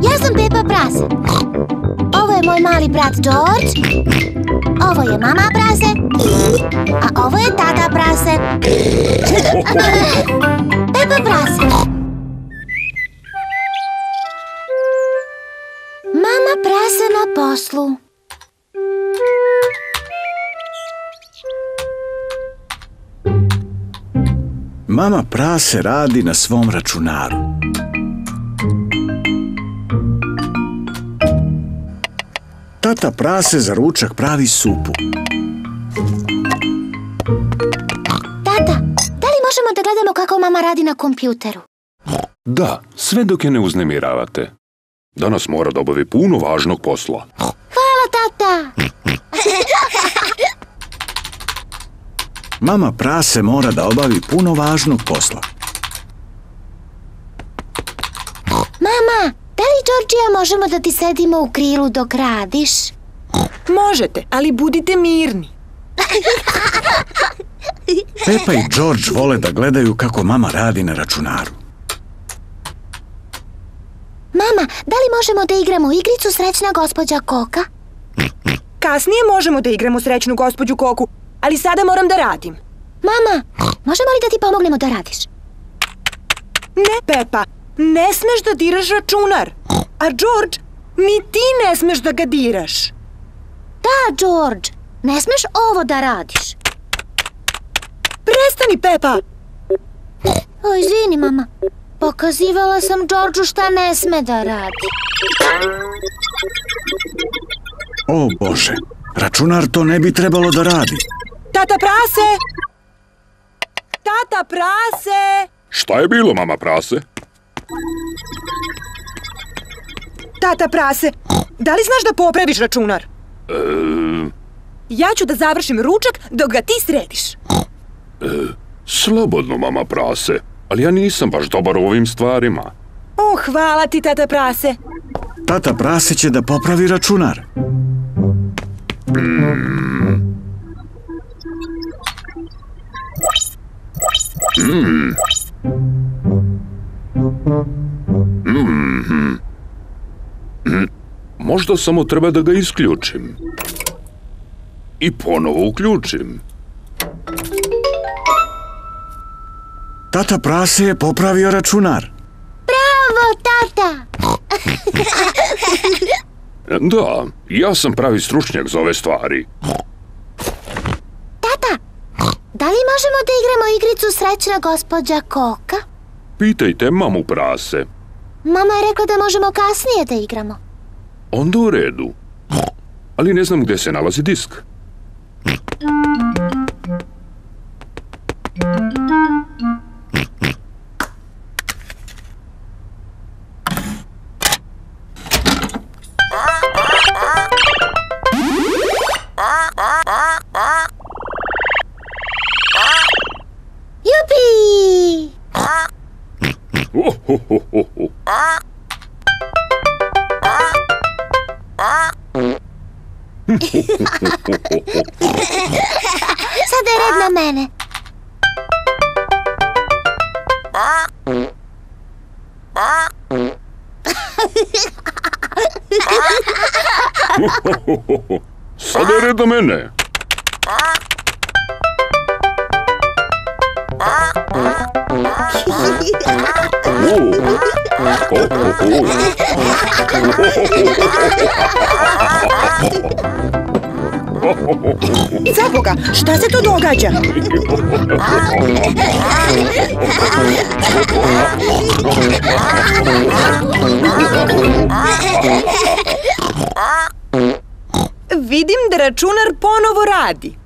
Ja sam Pepa Prase. Ovo je moj mali brat George. Ovo je mama Prase. A ovo je tata Prase. Pepa Prase. Mama Prase na poslu. Mama Prase radi na svom računaru. Tata Prase za ručak pravi supu. Tata, da li možemo da gledamo kako mama radi na kompjuteru? Da, sve dok je ne uznemiravate. Danas mora da obavi puno važnog posla. Hvala, tata! Mama Prase mora da obavi puno važnog posla. Mama, da li George i ja možemo da ti sedimo u krilu dok radiš? Možete, ali budite mirni. Pepa i George vole da gledaju kako mama radi na računaru. Mama, da li možemo da igramo igricu Srećna gospođa Koka? Kasnije možemo da igramo Srećnu gospođu Koku, ali sada moram da radim. Mama, možemo li da ti pomognemo da radiš? Ne, Pepa, ne smeš da diraš računar. A George, ni ti ne smeš da ga diraš. Da, George, ne smeš ovo da radiš. Prestani, Pepa! O, izvini, mama. Pokazivala sam Georgeu šta ne sme da radi. O Bože, računar to ne bi trebalo da radi. Tata Prase! Tata Prase! Šta je bilo, mama Prase? Tata Prase, da li znaš da popraviš računar? Ja ću da završim ručak dok ga ti središ. Slobodno, mama Prase, ali ja nisam baš dobar u ovim stvarima. O, hvala ti, Tata Prase. Tata Prase će da popravi računar. Možda samo treba da ga isključim. I ponovo uključim. Tata Prase je popravio računar. Bravo, tata! Da, ja sam pravi stručnjak za ove stvari. Tata, da li možemo da igramo igricu Srećna gospođa Koka? Pitajte mamu Prase. Mama je rekla da možemo kasnije da igramo. Onda u redu. Ali ne znam gde se nalazi disk. Jupi! Sada je red na mene. Sada je red na mene. Za Boga, šta se tu događa? Vidim da računar ponovo radi.